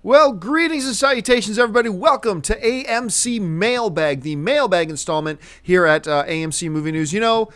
Well, greetings and salutations, everybody. Welcome to AMC Mail Bag, the mailbag installment here at AMC Movie News. You know,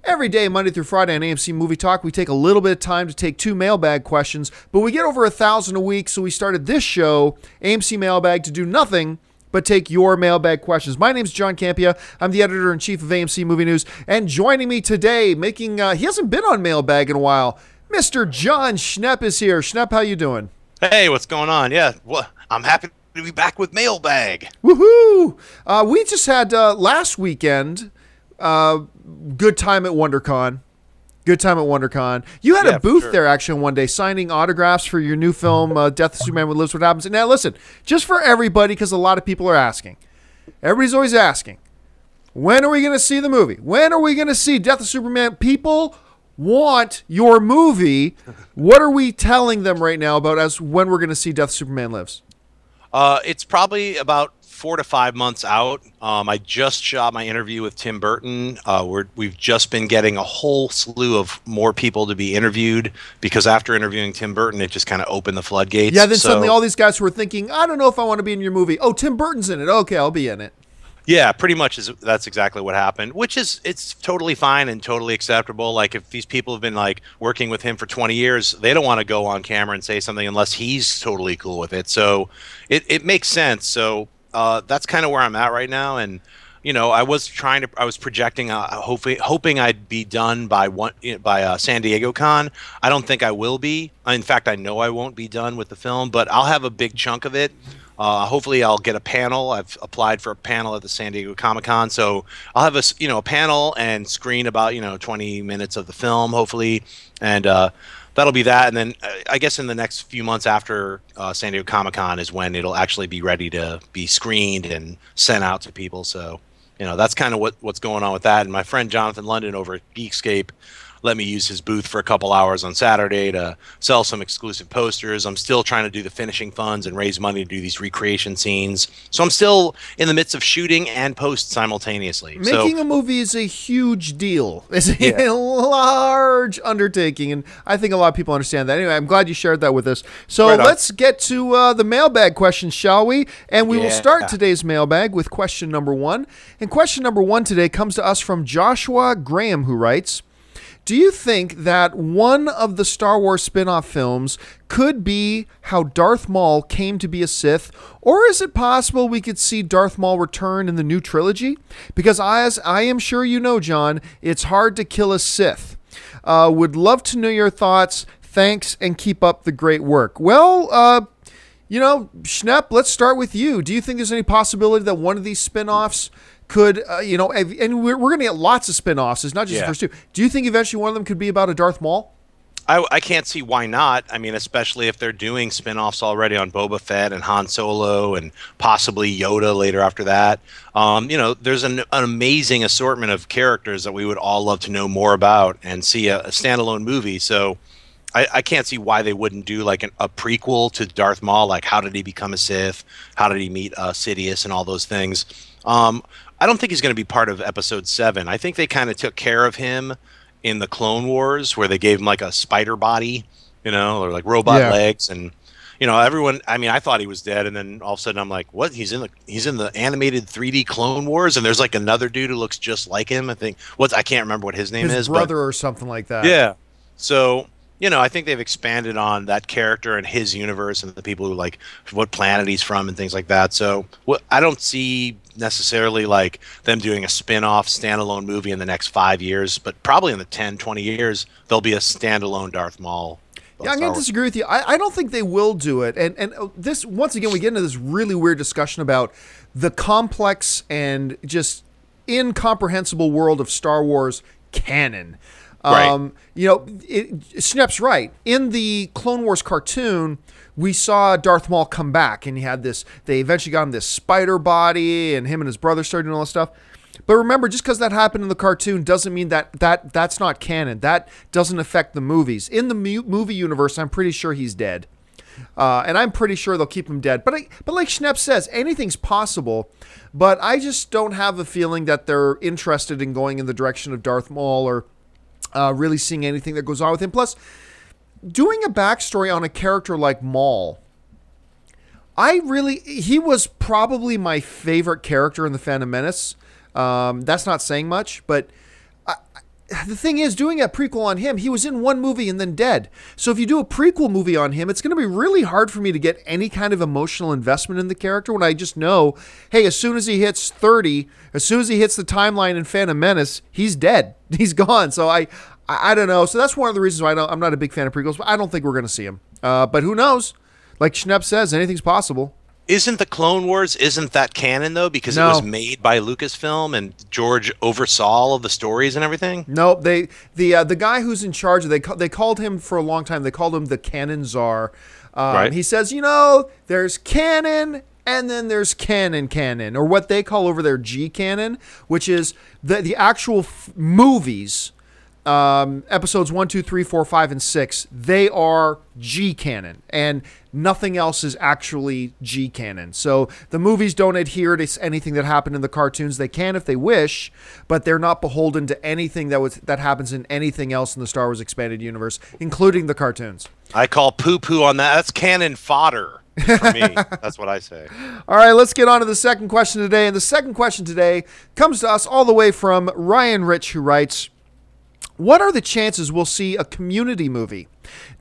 every day, Monday through Friday on AMC Movie Talk, we take a little bit of time to take 2 mailbag questions, but we get over 1,000 a week, so we started this show, AMC Mailbag, to do nothing but take your mailbag questions. My name's John Campia. I'm the editor-in-chief of AMC Movie News, and joining me today, he hasn't been on Mailbag in a while, Mr. John Schnepp is here. Schnepp, how you doing? Hey, what's going on? Yeah, well, I'm happy to be back with Mailbag. Woohoo! We just had last weekend, good time at WonderCon. Good time at WonderCon. You had a booth there actually one day signing autographs for your new film, Death of Superman What Lives, What Happens. And now listen, just for everybody, because a lot of people are asking. Everybody's always asking, when are we going to see the movie? When are we going to see Death of Superman? People want your movie. What are we telling them right now about as when we're going to see Death of Superman Lives? It's probably about 4 to 5 months out. I just shot my interview with Tim Burton. We've just been getting a whole slew of more people to be interviewed because after interviewing Tim Burton, it just kind of opened the floodgates. Yeah, then suddenly all these guys who were thinking, I don't know if I want to be in your movie. Oh, Tim Burton's in it. Okay, I'll be in it. Yeah, pretty much that's exactly what happened, which is it's totally fine and totally acceptable. Like if these people have been like working with him for 20 years, they don't want to go on camera and say something unless he's totally cool with it. So it makes sense. So that's kind of where I'm at right now. And you know, I was projecting, hoping I'd be done by San Diego Con. I don't think I will be. In fact, I know I won't be done with the film, but I'll have a big chunk of it. Hopefully I'll get a panel. I've applied for a panel at the San Diego Comic-Con, so I'll have a panel and screen about 20 minutes of the film, hopefully, and that'll be that. And then I guess in the next few months after San Diego Comic-Con is when it'll actually be ready to be screened and sent out to people. So that's kind of what's going on with that. And my friend Jonathan London over at Geekscape let me use his booth for a couple hours on Saturday to sell some exclusive posters. I'm still trying to do the finishing funds and raise money to do these recreation scenes. So I'm still in the midst of shooting and post simultaneously. Making a movie is a huge deal. It's a large undertaking, and I think a lot of people understand that. Anyway, I'm glad you shared that with us. So let's get to the mailbag questions, shall we? And we will start today's mailbag with question number 1. And question number 1 today comes to us from Joshua Graham, who writes, do you think that one of the Star Wars spin-off films could be how Darth Maul came to be a Sith, or is it possible we could see Darth Maul return in the new trilogy? Because as I am sure you know, John, it's hard to kill a Sith. Would love to know your thoughts. Thanks, and keep up the great work. Well, Schnepp, let's start with you. Do you think there's any possibility that one of these spin-offs could, and we're going to get lots of spin-offs. It's not just the first 2. Do you think eventually one of them could be about a Darth Maul? I can't see why not. I mean, especially if they're doing spin-offs already on Boba Fett and Han Solo and possibly Yoda later after that. There's an amazing assortment of characters that we would all love to know more about and see a standalone movie. So I can't see why they wouldn't do like a prequel to Darth Maul, like how did he become a Sith? How did he meet Sidious and all those things? I don't think he's going to be part of Episode 7. I think they kind of took care of him in the Clone Wars, where they gave him like a spider body, or like robot legs, and everyone. I mean, I thought he was dead, and then all of a sudden I'm like, what? He's in the animated 3D Clone Wars, and there's like another dude who looks just like him. I can't remember what his name is, his brother or something like that. Yeah. So I think they've expanded on that character and his universe and the people who like what planet he's from and things like that. So I don't see necessarily like them doing a spin-off standalone movie in the next 5 years, but probably in the 10, 20 years, there'll be a standalone Darth Maul. Yeah, I'm going to disagree with you. I don't think they will do it. And this, once again, we get into this really weird discussion about the complex and just incomprehensible world of Star Wars canon. Right. Schnepp's right. In the Clone Wars cartoon, we saw Darth Maul come back, and he had this. They eventually got him this spider body, and him and his brother started doing all this stuff. But remember, just because that happened in the cartoon doesn't mean that's not canon. That doesn't affect the movies. In the movie universe, I'm pretty sure he's dead, and I'm pretty sure they'll keep him dead. But like Schnepp says, anything's possible. But I just don't have a feeling that they're interested in going in the direction of Darth Maul or really seeing anything that goes on with him. Plus, doing a backstory on a character like Maul He was probably my favorite character in The Phantom Menace. That's not saying much, but the thing is, doing a prequel on him, he was in one movie and then dead. So if you do a prequel movie on him, it's going to be really hard for me to get any kind of emotional investment in the character when I just know, hey, as soon as he hits 30, as soon as he hits the timeline in Phantom Menace, he's dead. He's gone. So I don't know. So that's one of the reasons why I'm not a big fan of prequels, but I don't think we're going to see him. But who knows? Like Schnepp says, anything's possible. Isn't the Clone Wars, isn't that canon, though? Because it was made by Lucasfilm and George oversaw all of the stories and everything? No, the guy who's in charge, they called him for a long time, they called him the Canon Czar. Right. He says, there's canon and then there's canon, or what they call over there G canon, which is the actual movies, episodes 1, 2, 3, 4, 5, and 6, they are G canon, and nothing else is actually G canon. So the movies don't adhere to anything that happened in the cartoons. They can if they wish, but they're not beholden to anything that happens in anything else in the Star Wars expanded universe, including the cartoons. I call poo-poo on that. That's canon fodder. For me, that's what I say. All right, let's get on to the second question today. And the second question today comes to us all the way from Ryan Rich, who writes, what are the chances we'll see a Community movie?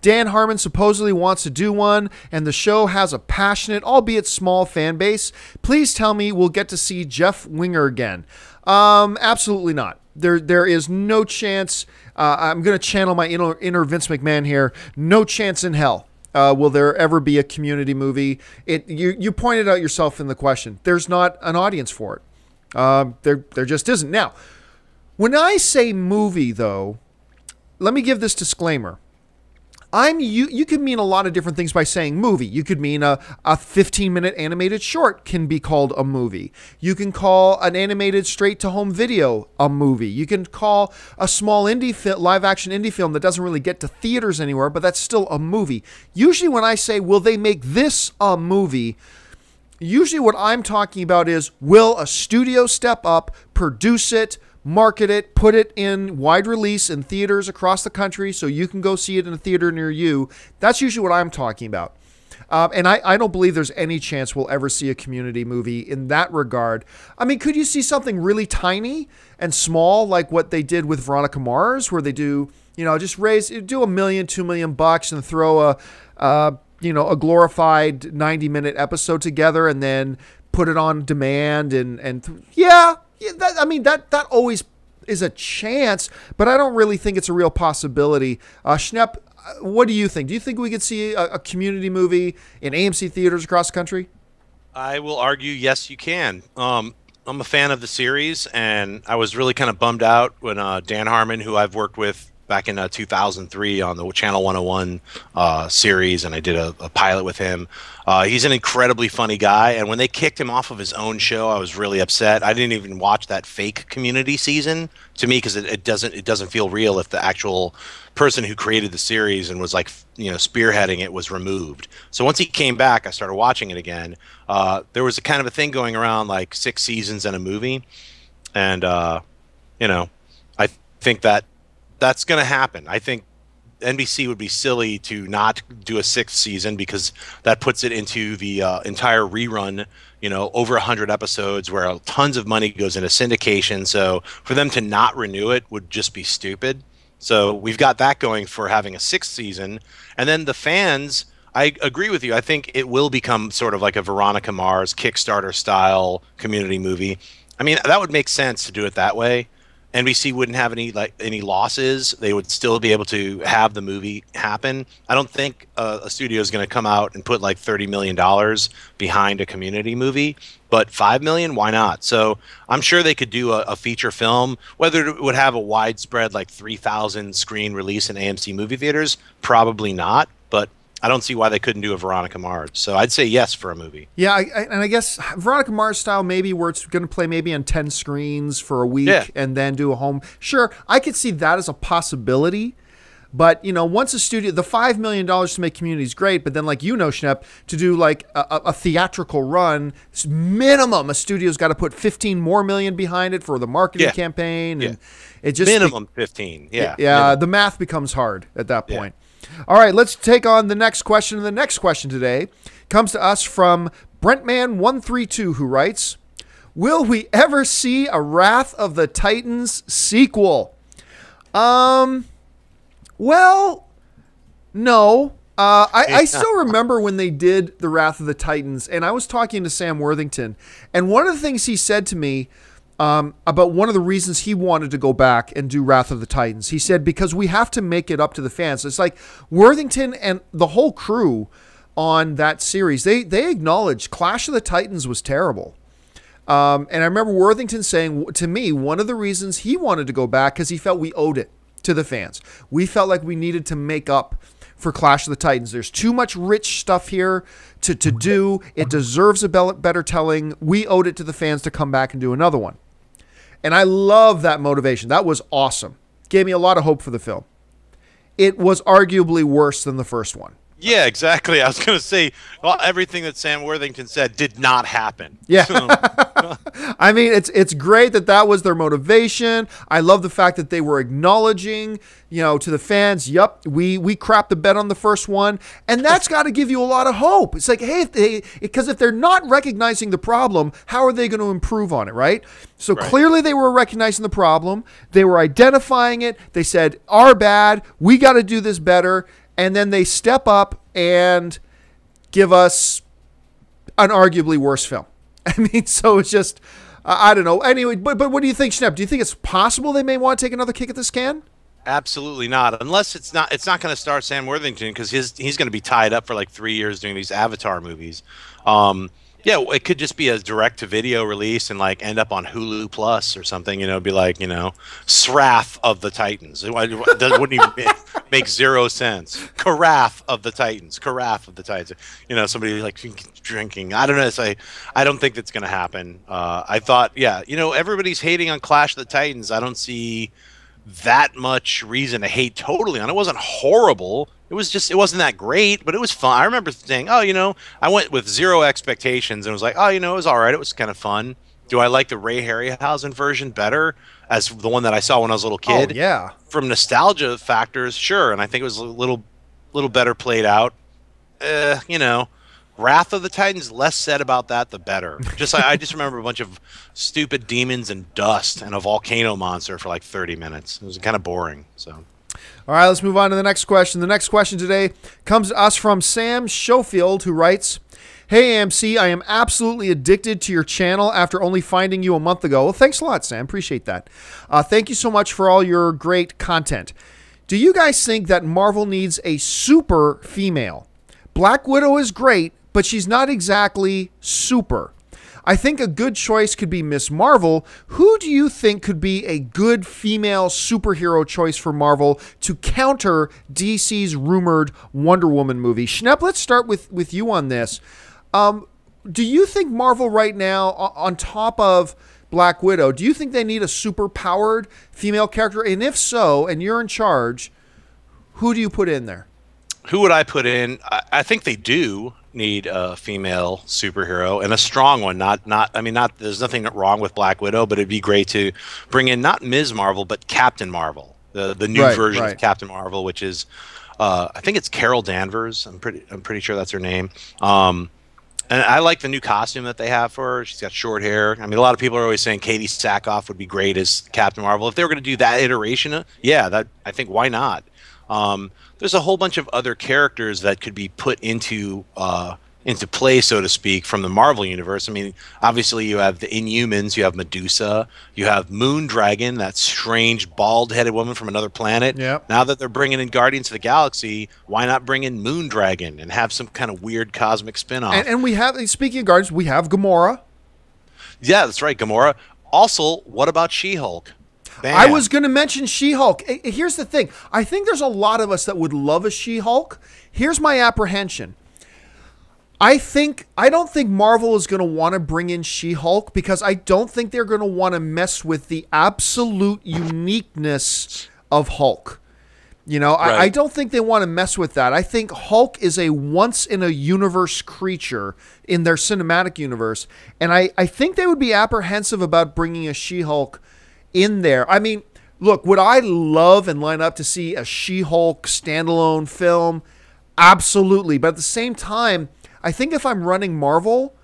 Dan Harmon supposedly wants to do one, and the show has a passionate, albeit small, fan base. Please tell me we'll get to see Jeff Winger again. Absolutely not. There is no chance. I'm going to channel my inner Vince McMahon here. No chance in hell will there ever be a Community movie. You pointed out yourself in the question. There's not an audience for it. There just isn't. Now, when I say movie, though, let me give this disclaimer. You could mean a lot of different things by saying movie. You could mean a 15-minute animated short can be called a movie. You can call an animated straight-to-home video a movie. You can call a small live-action indie film that doesn't really get to theaters anywhere, but that's still a movie. Usually when I say, will they make this a movie, usually what I'm talking about is, will a studio step up, produce it, market it, put it in wide release in theaters across the country so you can go see it in a theater near you. That's usually what I'm talking about. And I don't believe there's any chance we'll ever see a Community movie in that regard. I mean, could you see something really tiny and small like what they did with Veronica Mars, where they do, just do $1 million, $2 million and throw a glorified 90-minute episode together and then put it on demand that always is a chance, but I don't really think it's a real possibility. Schnepp, what do you think? Do you think we could see a Community movie in AMC theaters across the country? I will argue, yes, you can. I'm a fan of the series, and I was really kind of bummed out when Dan Harmon, who I've worked with back in 2003 on the Channel 101 series, and I did a pilot with him. He's an incredibly funny guy, and when they kicked him off of his own show, I was really upset. I didn't even watch that fake Community season, to me, because it doesn't feel real if the actual person who created the series and was spearheading it was removed. So once he came back, I started watching it again. There was a kind of a thing going around, like 6 seasons in a movie, and I think that's going to happen. I think NBC would be silly to not do a 6th season, because that puts it into the entire rerun, over 100 episodes where tons of money goes into syndication. So for them to not renew it would just be stupid. So we've got that going for having a 6th season. And then the fans, I agree with you. I think it will become sort of like a Veronica Mars Kickstarter style Community movie. I mean, that would make sense to do it that way. NBC wouldn't have any losses. They would still be able to have the movie happen. I don't think a studio is going to come out and put like $30 million behind a Community movie, but $5 million, why not? So I'm sure they could do a feature film. Whether it would have a widespread, like 3,000 screen release in AMC movie theaters, probably not. But I don't see why they couldn't do a Veronica Mars. So I'd say yes for a movie. Yeah, and I guess Veronica Mars style, maybe where it's going to play maybe on 10 screens for a week and then do a home. Sure, I could see that as a possibility. But, once a studio, the $5 million to make Community is great, but then Schnepp, to do like a theatrical run, minimum a studio's got to put 15 more million behind it for the marketing campaign. And it just minimum 15. Yeah. The math becomes hard at that point. All right, let's take on the next question. And the next question today comes to us from Brentman132, who writes, will we ever see a Wrath of the Titans sequel? Well, no. I still remember when they did the Wrath of the Titans, and I was talking to Sam Worthington, and one of the things he said to me about one of the reasons he wanted to go back and do Wrath of the Titans, he said, because we have to make it up to the fans. It's like Worthington and the whole crew on that series, they acknowledged Clash of the Titans was terrible. And I remember Worthington saying to me, one of the reasons he wanted to go back, because he felt we owed it to the fans. We felt like we needed to make up for Clash of the Titans. There's too much rich stuff here to do. It deserves a better telling. We owed it to the fans to come back and do another one. And I love that motivation. That was awesome. Gave me a lot of hope for the film. It was arguably worse than the first one. Yeah, exactly. I was going to say, well, everything that Sam Worthington said did not happen. Yeah. I mean, it's great that was their motivation. I love the fact that they were acknowledging, to the fans, yep, we crapped the bed on the first one. And that's got to give you a lot of hope. It's like, hey, because if they're not recognizing the problem, how are they going to improve on it, right? So clearly they were recognizing the problem. They were identifying it. They said, our bad, we got to do this better. And then they step up and give us an arguably worse film. I mean, so it's just, I don't know. Anyway, but what do you think, Schnepp? Do you think it's possible they may want to take another kick at this can? Absolutely not. Unless it's not going to star Sam Worthington, because he's going to be tied up for like 3 years doing these Avatar movies. Yeah, it could just be a direct-to-video release and like end up on Hulu Plus or something. Be like, Wrath of the Titans. It wouldn't even make zero sense. Carafe of the Titans. Carafe of the Titans. Somebody like drinking. I don't know. I don't think that's going to happen. I thought, everybody's hating on Clash of the Titans. I don't see that much reason to hate totally on it. It wasn't horrible. It wasn't that great, but it was fun. I remember saying, I went with zero expectations and was like, it was all right. It was kind of fun. Do I like the Ray Harryhausen version better as the one that I saw when I was a little kid? Oh, yeah. From nostalgia factors, sure. And I think it was a little better played out. Wrath of the Titans, less said about that, the better. I just remember a bunch of stupid demons and dust and a volcano monster for like 30 minutes. It was kind of boring, so... All right, let's move on to the next question. The next question today comes to us from Sam Schofield, who writes, hey, AMC, I am absolutely addicted to your channel after only finding you a month ago. Well, thanks a lot, Sam. Appreciate that. Thank you so much for all your great content. Do you guys think that Marvel needs a super female? Black Widow is great, but she's not exactly super. I think a good choice could be Miss Marvel. Who do you think could be a good female superhero choice for Marvel to counter DC's rumored Wonder Woman movie? Schnepp, let's start with you on this. Do you think Marvel right now, on top of Black Widow, do you think they need a super-powered female character? And if so, and you're in charge, who do you put in there? Who would I put in? I think they do need a female superhero, and a strong one. There's nothing wrong with Black Widow, but it'd be great to bring in not Ms. Marvel, but Captain Marvel, the new version of Captain Marvel, which is I think it's Carol Danvers. I'm pretty sure that's her name. And I like the new costume that they have for her. She's got short hair. I mean, a lot of people are always saying Katie Sackhoff would be great as Captain Marvel. If they were going to do that iteration, I think why not? There's a whole bunch of other characters that could be put into play, so to speak, from the Marvel universe. I mean, obviously you have the Inhumans, you have Medusa, you have Moondragon, that strange bald-headed woman from another planet. Yep. Now that they're bringing in Guardians of the Galaxy, why not bring in Moondragon and have some kind of weird cosmic spin-off? And we have, speaking of Guardians, we have Gamora. Yeah, that's right, Gamora. Also, what about She-Hulk? Bam. I was going to mention She-Hulk. Here's the thing. I think there's a lot of us that would love a She-Hulk. Here's my apprehension. I don't think Marvel is going to want to bring in She-Hulk because I don't think they're going to want to mess with the absolute uniqueness of Hulk. I don't think they want to mess with that. I think Hulk is a once-in-a-universe creature in their cinematic universe, and I think they would be apprehensive about bringing a She-Hulk in there. I mean, Look, would I love and line up to see a She-Hulk standalone film? Absolutely. But at the same time, I think if I'm running Marvel,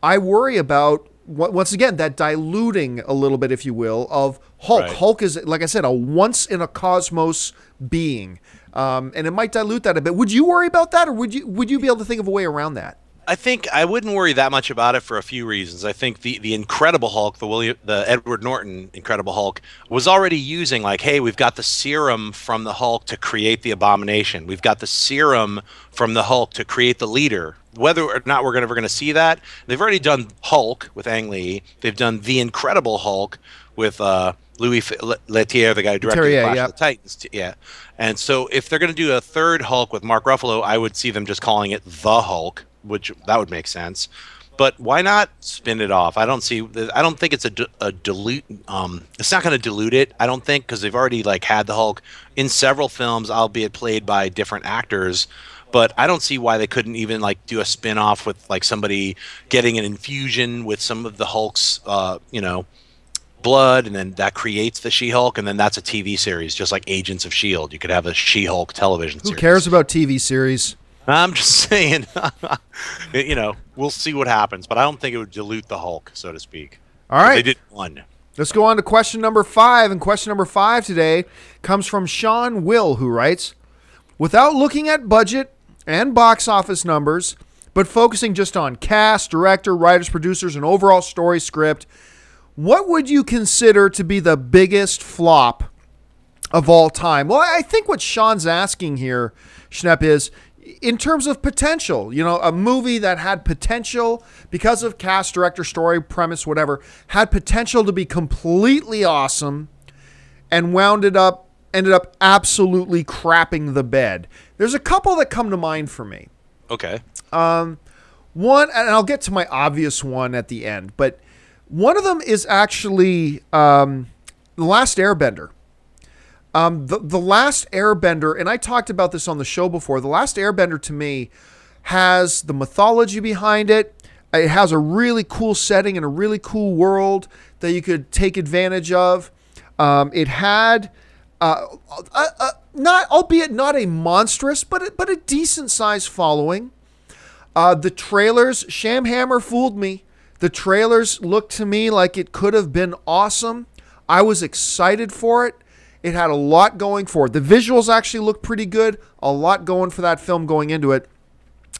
I worry about, once again, that diluting a little bit, if you will, of Hulk. Right. Hulk is, like I said, a once-in-a-cosmos being. And it might dilute that a bit. Would you worry about that, or would you be able to think of a way around that? I think I wouldn't worry that much about it for a few reasons. I think the Incredible Hulk, the Edward Norton Incredible Hulk, was already using, like, hey, we've got the serum from the Hulk to create the Abomination. We've got the serum from the Hulk to create the leader. Whether or not we're ever going to see that, they've already done Hulk with Ang Lee. They've done the Incredible Hulk with Louis Leterrier, the guy who directed Clash of the Titans. Yeah. And so if they're going to do a third Hulk with Mark Ruffalo, I would see them just calling it the Hulk, which that would make sense. But why not spin it off? I don't think it's a dilute. It's not going to dilute it, I don't think, because they've already like had the Hulk in several films, albeit played by different actors. But I don't see why they couldn't even like do a spin-off with like somebody getting an infusion with some of the Hulk's, blood, and then that creates the She-Hulk, and then that's a TV series, just like Agents of S.H.I.E.L.D. You could have a She-Hulk television series. Who cares about TV series? I'm just saying, we'll see what happens, but I don't think it would dilute the Hulk, so to speak. All right. They did one. Let's go on to question number 5, and question number 5 today comes from Sean Will, who writes, without looking at budget and box office numbers, but focusing just on cast, director, writers, producers, and overall story script, what would you consider to be the biggest flop of all time? Well, I think what Sean's asking here, Schnepp, is in terms of potential. A movie that had potential because of cast, director, story, premise, whatever, had potential to be completely awesome and ended up absolutely crapping the bed. There's a couple that come to mind for me. Okay. One, and I'll get to my obvious one at the end, but one of them is actually The Last Airbender. The Last Airbender, and I talked about this on the show before, The Last Airbender to me has the mythology behind it. It has a really cool setting and a really cool world that you could take advantage of. It had, albeit not a monstrous, but a decent sized following. The trailers, Shamhammer fooled me. The trailers looked to me like it could have been awesome. I was excited for it. It had a lot going for it. The visuals actually looked pretty good. A lot going for that film going into it.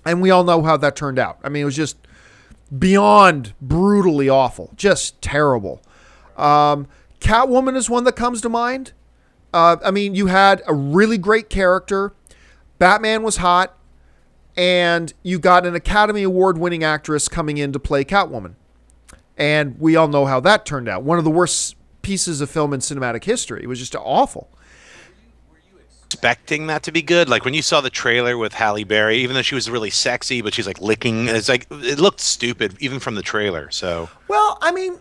And we all know how that turned out. I mean, it was just beyond brutally awful. Just terrible. Catwoman is one that comes to mind. You had a really great character. Batman was hot. And you got an Academy Award-winning actress coming in to play Catwoman. And we all know how that turned out. One of the worst pieces of film in cinematic history. It was just awful. Were you expecting that to be good? Like when you saw the trailer with Halle Berry, even though she was really sexy, but she's like licking, it's like it looked stupid even from the trailer. So well, I mean,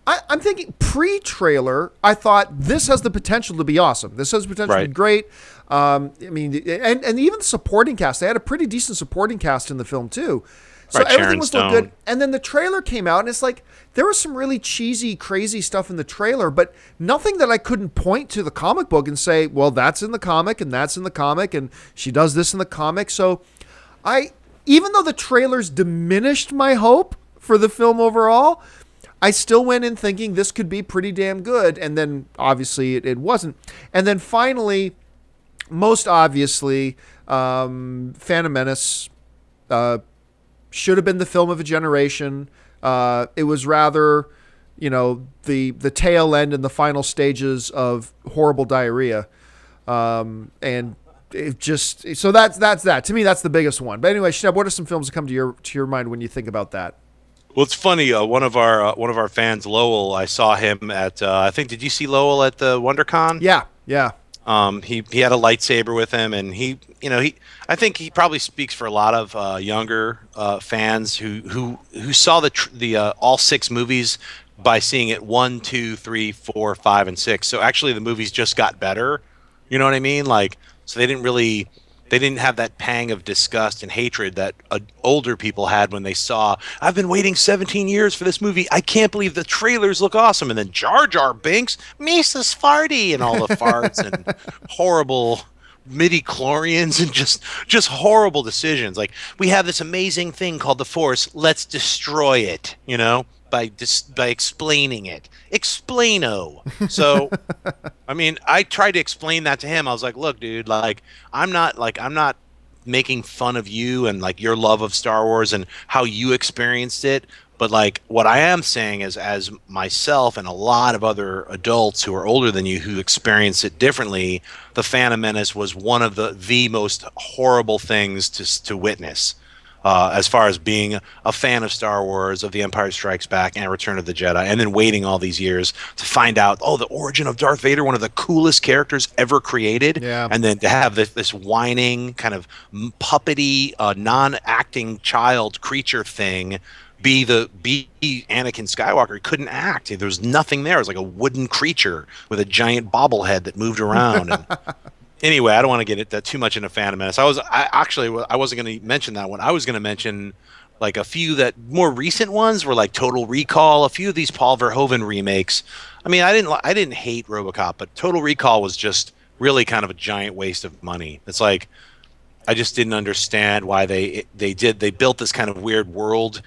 I'm thinking pre-trailer, I thought this has the potential to be awesome. This has the potential to be great. And even the supporting cast, they had a pretty decent supporting cast in the film too. So everything was so good. And then the trailer came out, and it's like there was some really cheesy, crazy stuff in the trailer, but nothing that I couldn't point to the comic book and say, well, that's in the comic, and that's in the comic, and she does this in the comic. So even though the trailers diminished my hope for the film overall, I still went in thinking this could be pretty damn good. And then obviously it wasn't. And then finally, most obviously, Phantom Menace should have been the film of a generation. It was rather, the tail end and the final stages of horrible diarrhea. And it just, so that's that. To me, that's the biggest one. But anyway, Sheb, what are some films that come to your mind when you think about that? Well, it's funny. One of our fans, Lowell, I saw him at. I think, did you see Lowell at the WonderCon? Yeah. He had a lightsaber with him, and I think he probably speaks for a lot of younger fans who saw the all 6 movies by seeing it 1, 2, 3, 4, 5, and 6. So actually, the movies just got better. You know what I mean? Like, so they didn't really they didn't have that pang of disgust and hatred that older people had when they saw, I've been waiting 17 years for this movie. I can't believe the trailers look awesome. And then Jar Jar Binks, Mises Farty, and all the farts and horrible midi-chlorians and just horrible decisions. Like, we have this amazing thing called the Force. Let's destroy it, you know, by explaining it. Explaino. So, I mean, I tried to explain that to him. I was like, look, dude, like, I'm not making fun of you and like your love of Star Wars and how you experienced it. But like, what I am saying is, as myself and a lot of other adults who are older than you who experience it differently, The Phantom Menace was one of the most horrible things to witness. As far as being a fan of Star Wars, of The Empire Strikes Back and Return of the Jedi, and then waiting all these years to find out, oh, the origin of Darth Vader, one of the coolest characters ever created, and then to have this whining, kind of puppety, non-acting child creature thing be Anakin Skywalker. He couldn't act. There was nothing there. It was like a wooden creature with a giant bobblehead that moved around. And anyway, I don't want to get too much into Phantom Menace. I wasn't going to mention that one. I was going to mention like a few that more recent ones were like Total Recall, a few of these Paul Verhoeven remakes. I mean, I didn't hate RoboCop, but Total Recall was just really kind of a giant waste of money. It's like, I just didn't understand why they built this kind of weird world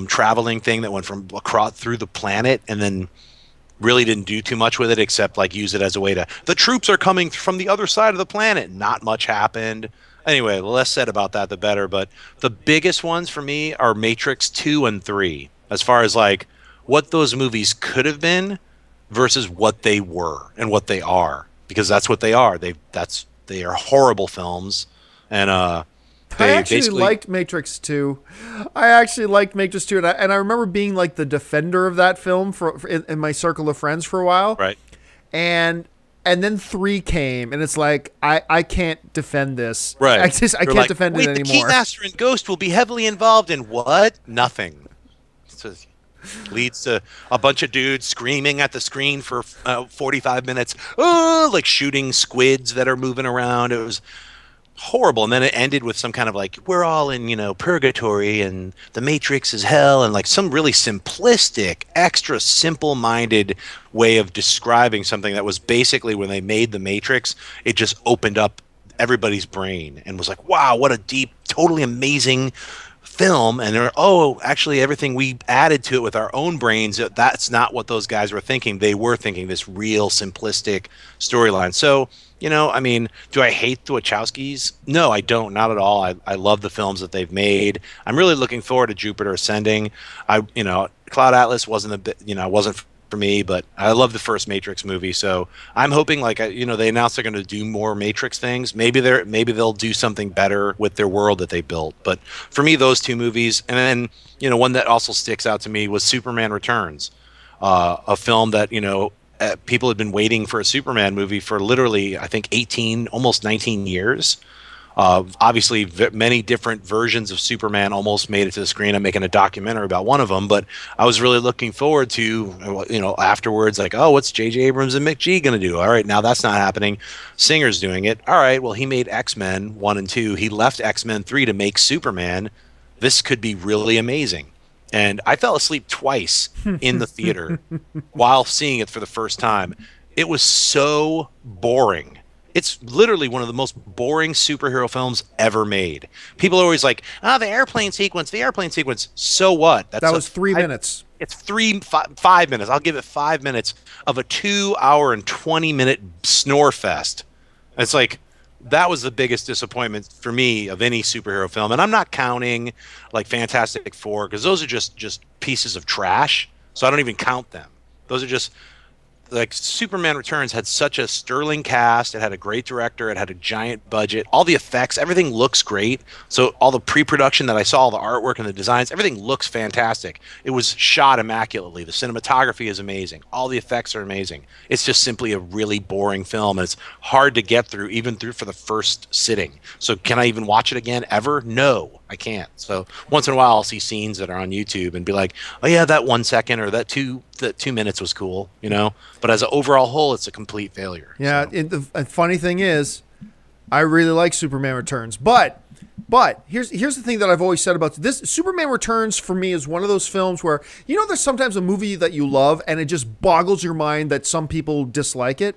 traveling thing that went from across through the planet, and then really didn't do too much with it except like use it as a way to, the troops are coming from the other side of the planet. Not much happened. Anyway, the less said about that, the better. But the biggest ones for me are Matrix 2 and 3, as far as like what those movies could have been versus what they were and what they are, because that's what they are. They are horrible films. And I actually liked Matrix 2. And I remember being like the defender of that film in my circle of friends for a while. Right. And then 3 came, and it's like, I can't defend this. Right. I can't defend it anymore. The Keymaster and Ghost will be heavily involved in what? Nothing. So leads to a bunch of dudes screaming at the screen for 45 minutes, like shooting squids that are moving around. It was horrible. And then it ended with some kind of like, we're all in, purgatory and the Matrix is hell, and like some really simplistic, extra simple-minded way of describing something that was basically, when they made the Matrix, it just opened up everybody's brain and was like, wow, what a deep, totally amazing film. And they're, actually everything we added to it with our own brains, that's not what those guys were thinking. They were thinking this real simplistic storyline. So, I mean, do I hate the Wachowskis? No, I don't. Not at all. I love the films that they've made. I'm really looking forward to Jupiter Ascending. Cloud Atlas wasn't wasn't for me, but I love the first Matrix movie. So I'm hoping, like, they announced they're going to do more Matrix things. Maybe they'll do something better with their world that they built. But for me, those two movies, and then one that also sticks out to me was Superman Returns, a film that people had been waiting for a Superman movie for literally, I think, 18, almost 19 years. Obviously, many different versions of Superman almost made it to the screen. I'm making a documentary about one of them, but I was really looking forward to, afterwards, like, what's J.J. Abrams and McG going to do? All right, now that's not happening. Singer's doing it. All right, well, he made X-Men 1 and 2. He left X-Men 3 to make Superman. This could be really amazing. And I fell asleep twice in the theater while seeing it for the first time. It was so boring. It's literally one of the most boring superhero films ever made. People are always like, the airplane sequence. So what? That was 3 minutes. It's 5 minutes. I'll give it 5 minutes of a 2 hour and 20-minute snore fest. It's like, that was the biggest disappointment for me of any superhero film. And I'm not counting like Fantastic Four, because those are just pieces of trash. So I don't even count them. Those are just, like, Superman Returns had such a sterling cast. It had a great director. It had a giant budget. All the effects, everything looks great. So all the pre-production that I saw, all the artwork and the designs, everything looks fantastic. It was shot immaculately. The cinematography is amazing. All the effects are amazing. It's just simply a really boring film, and it's hard to get through, even for the first sitting. So can I even watch it again ever? No, I can't. So once in a while I'll see scenes that are on YouTube and be like, oh yeah, that 1 second or that 2 minutes was cool, But as an overall whole, it's a complete failure. Yeah, so. The funny thing is, I really like Superman Returns, but here's the thing that I've always said about this. Superman Returns for me is one of those films where, you know, there's sometimes a movie that you love and it just boggles your mind that some people dislike it.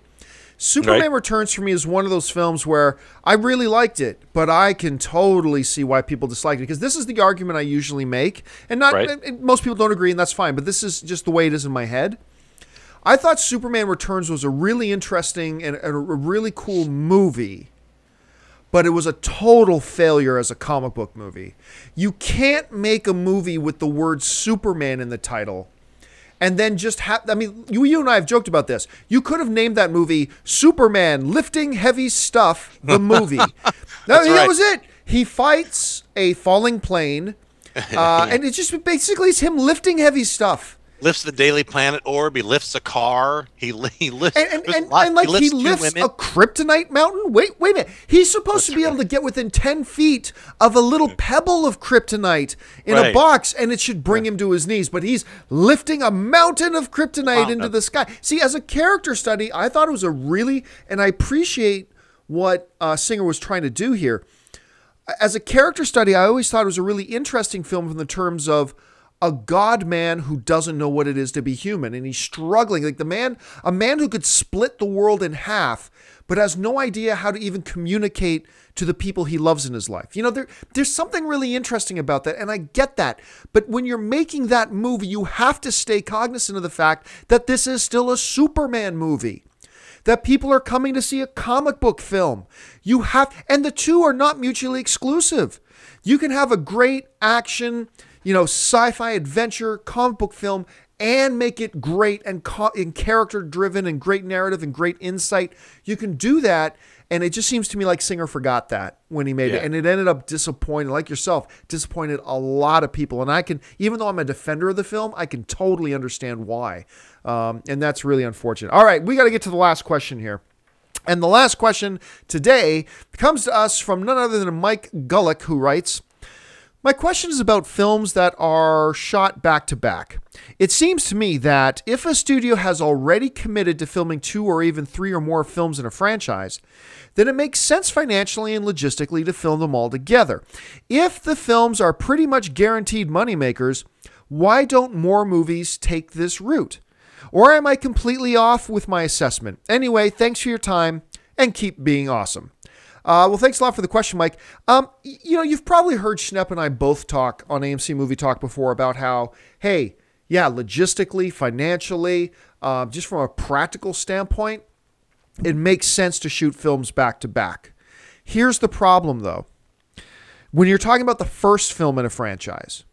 Superman Returns for me is one of those films where I really liked it, but I can totally see why people dislike it, because this is the argument I usually make, and most people don't agree, and that's fine, but this is just the way it is in my head. I thought Superman Returns was a really interesting and a really cool movie, but it was a total failure as a comic book movie. You can't make a movie with the word Superman in the title and then just have, I mean, you and I have joked about this. You could have named that movie Superman Lifting Heavy Stuff, the movie. That was it. He fights a falling plane, and it just basically is him lifting heavy stuff. Lifts the Daily Planet orb. He lifts a car. He lifts he lifts a kryptonite mountain. Wait a minute. He's supposed to be able to get within 10 feet of a little pebble of kryptonite in a box, and it should bring him to his knees. But he's lifting a mountain of kryptonite into the sky. See, as a character study, I thought it was a really, and I appreciate what Singer was trying to do here. As a character study, I always thought it was a really interesting film from the terms of a god man who doesn't know what it is to be human, and he's struggling. Like a man who could split the world in half, but has no idea how to even communicate to the people he loves in his life. You know, there's something really interesting about that, and I get that. But when you're making that movie, you have to stay cognizant of the fact that this is still a Superman movie, that people are coming to see a comic book film. And the two are not mutually exclusive. You can have a great action, you know, sci-fi adventure comic book film and make it great and character driven and great narrative and great insight. You can do that, and it just seems to me like Singer forgot that when he made it, and it ended up disappointing, like yourself, disappointed a lot of people. And I can, even though I'm a defender of the film, I can totally understand why, and that's really unfortunate. All right, we got to get to the last question here. And the last question today comes to us from none other than Mike Gullick, who writes, my question is about films that are shot back to back. It seems to me that if a studio has already committed to filming 2 or even 3 or more films in a franchise, then it makes sense financially and logistically to film them all together. If the films are pretty much guaranteed moneymakers, why don't more movies take this route? Or am I completely off with my assessment? Anyway, thanks for your time and keep being awesome. Well, thanks a lot for the question, Mike. You know, you've probably heard Schnepp and I both talk on AMC Movie Talk before about how, hey, yeah, logistically, financially, just from a practical standpoint, it makes sense to shoot films back to back. Here's the problem, though. When you're talking about the first film in a franchise,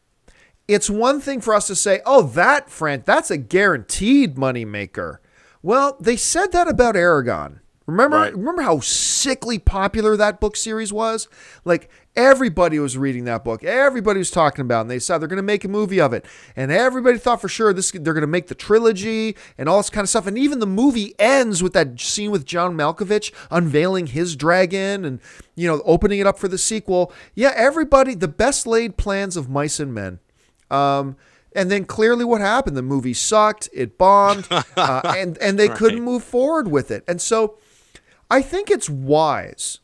it's one thing for us to say, oh, that's a guaranteed moneymaker. Well, they said that about Aragon. Remember how sickly popular that book series was? Like, everybody was reading that book. Everybody was talking about it. And they said they're going to make a movie of it. And everybody thought for sure they're going to make the trilogy and all this kind of stuff. And even the movie ends with that scene with John Malkovich unveiling his dragon and, you know, opening it up for the sequel. Yeah, everybody, the best laid plans of mice and men. And then clearly what happened? The movie sucked. It bombed. And they couldn't move forward with it. And so I think it's wise,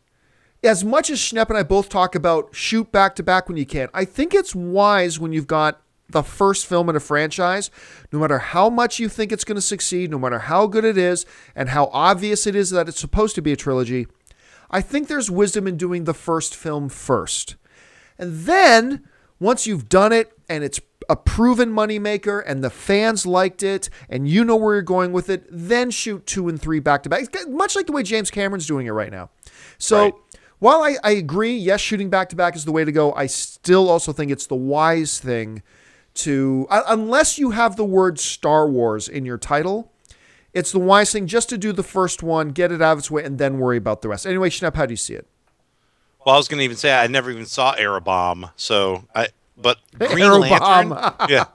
as much as Schnepp and I both talk about shoot back to back when you can, I think it's wise when you've got the first film in a franchise, no matter how much you think it's going to succeed, no matter how good it is, and how obvious it is that it's supposed to be a trilogy, I think there's wisdom in doing the first film first. And then, once you've done it, and it's a proven moneymaker, and the fans liked it, and you know where you're going with it, then shoot 2 and 3 back to back. Much like the way James Cameron's doing it right now. So while I agree, yes, shooting back to back is the way to go, I still also think it's the wise thing to, unless you have the word Star Wars in your title, it's the wise thing just to do the first one, get it out of its way, and then worry about the rest. Anyway, Schnepp, how do you see it? Well, I was going to even say I never even saw Aerobomb, but Green Lantern,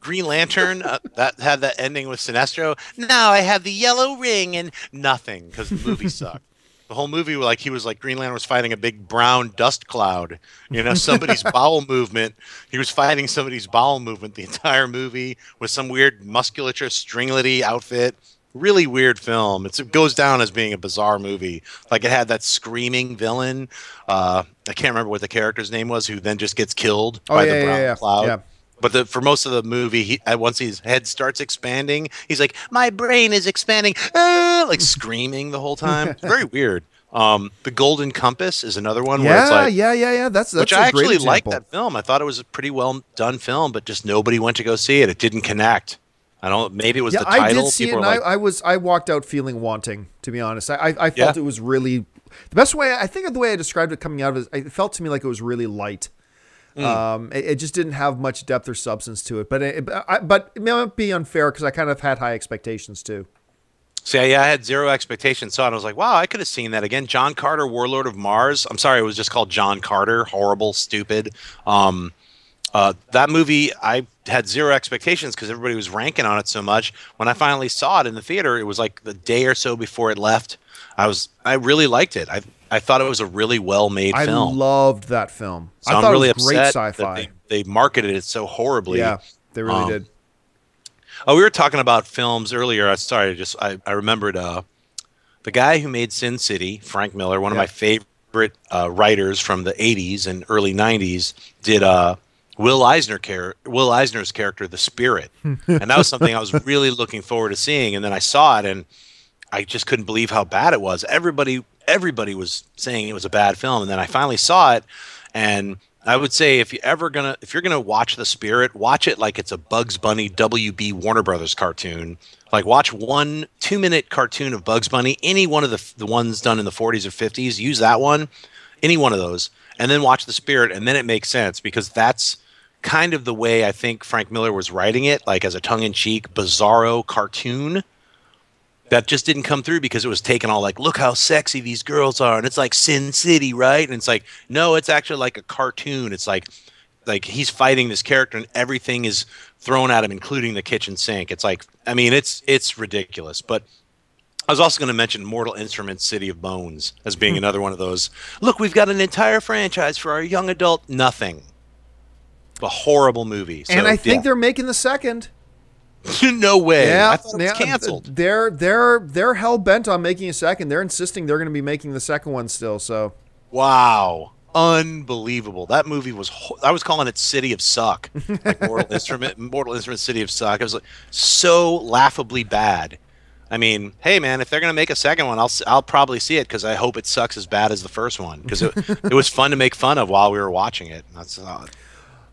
Green Lantern, that had that ending with Sinestro. Now I have the yellow ring and nothing because the movie sucked. The whole movie, like he was like Green Lantern was fighting a big brown dust cloud. You know, somebody's bowel movement. He was fighting somebody's bowel movement the entire movie with some weird musculature stringlety outfit. really weird film. It goes down as being a bizarre movie. Like, it had that screaming villain. I can't remember what the character's name was, who then just gets killed by the brown cloud. Yeah. But for most of the movie, once his head starts expanding, he's like, "My brain is expanding," like screaming the whole time. It's very weird. The Golden Compass is another one. Yeah, where it's like, yeah. That's which a I great actually example. liked that film. I thought it was a pretty well done film, but just nobody went to go see it. It didn't connect. I don't. Maybe it was the title. I did see People it, and like, I walked out feeling wanting. To be honest, I felt it was really the best way. I think of the way I described it coming out of it, it felt to me like it was really light. It just didn't have much depth or substance to it. But it might be unfair because I kind of had high expectations too. See, I had zero expectations. Saw it, and I was like, wow, I could have seen that again. John Carter, Warlord of Mars. I'm sorry, it was just called John Carter. Horrible, stupid. That movie, I had zero expectations because everybody was ranking on it so much. When I finally saw it in the theater, it was like the day or so before it left. I really liked it. I thought it was a really well-made film. I loved that film. So I thought I'm really it was great upset sci-fi. that they marketed it so horribly. Yeah, they really did. Oh, we were talking about films earlier. I remembered the guy who made Sin City, Frank Miller, one of my favorite writers from the 80s and early 90s, did Will Eisner's character, The Spirit. And that was something I was really looking forward to seeing. And then I saw it, and I just couldn't believe how bad it was. Everybody was saying it was a bad film, and then I finally saw it, and I would say if you're gonna watch The Spirit, watch it like it's a Bugs Bunny WB Warner Brothers cartoon. Like, watch 1 2-minute cartoon of Bugs Bunny, any one of the ones done in the 40s or 50s. Use that one, any one of those, and then watch The Spirit, and then it makes sense, because that's kind of the way I think Frank Miller was writing it, like as a tongue-in-cheek, bizarro cartoon. That just didn't come through because it was taken all like, look how sexy these girls are, and it's like Sin City, right? And it's like, no, it's actually like a cartoon. It's like he's fighting this character and everything is thrown at him, including the kitchen sink. It's like, I mean, it's ridiculous. But I was also going to mention Mortal Instruments City of Bones as being another one of those. Look, we've got an entire franchise for our young adult. Nothing. A horrible movie. So, and I think they're making the second. No way. Yeah, I thought it was canceled. They're hell bent on making a second. They're insisting they're going to be making the second one still. So, wow, unbelievable. That movie was. I was calling it City of Suck, like Mortal Instruments City of Suck. It was like so laughably bad. I mean, hey man, if they're going to make a second one, I'll probably see it because I hope it sucks as bad as the first one, because it was fun to make fun of while we were watching it. That's.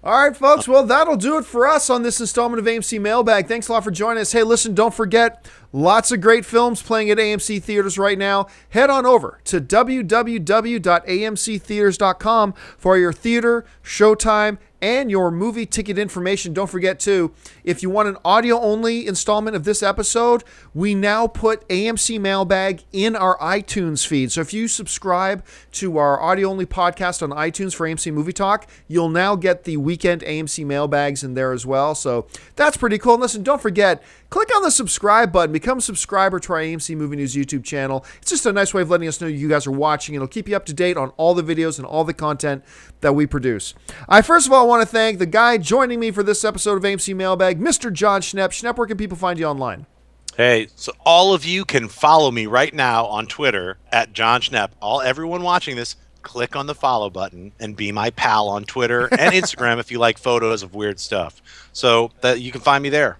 All right, folks. Well, that'll do it for us on this installment of AMC Mailbag. Thanks a lot for joining us. Hey, listen, don't forget, lots of great films playing at AMC theaters right now. Head on over to www.amctheaters.com for your theater, showtime, and your movie ticket information. Don't forget, too, if you want an audio-only installment of this episode, we now put AMC Mailbag in our iTunes feed. So if you subscribe to our audio-only podcast on iTunes for AMC Movie Talk, you'll now get the weekend AMC Mailbags in there as well. So that's pretty cool. And listen, don't forget, click on the subscribe button. Become a subscriber to our AMC Movie News YouTube channel. It's just a nice way of letting us know you guys are watching. It'll keep you up to date on all the videos and all the content that we produce. I first of all want to thank the guy joining me for this episode of AMC Mailbag, Mr. John Schnepp. Schnepp, where can people find you online? Hey, so all of you can follow me right now on Twitter at John Schnepp. Everyone watching this, click on the follow button and be my pal on Twitter and Instagram if you like photos of weird stuff. So that you can find me there.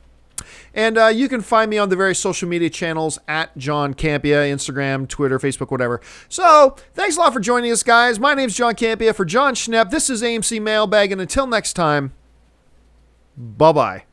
And you can find me on the various social media channels at John Campia, Instagram, Twitter, Facebook, whatever. So thanks a lot for joining us, guys. My name's John Campia. For John Schnepp, this is AMC Mailbag. And until next time, bye-bye.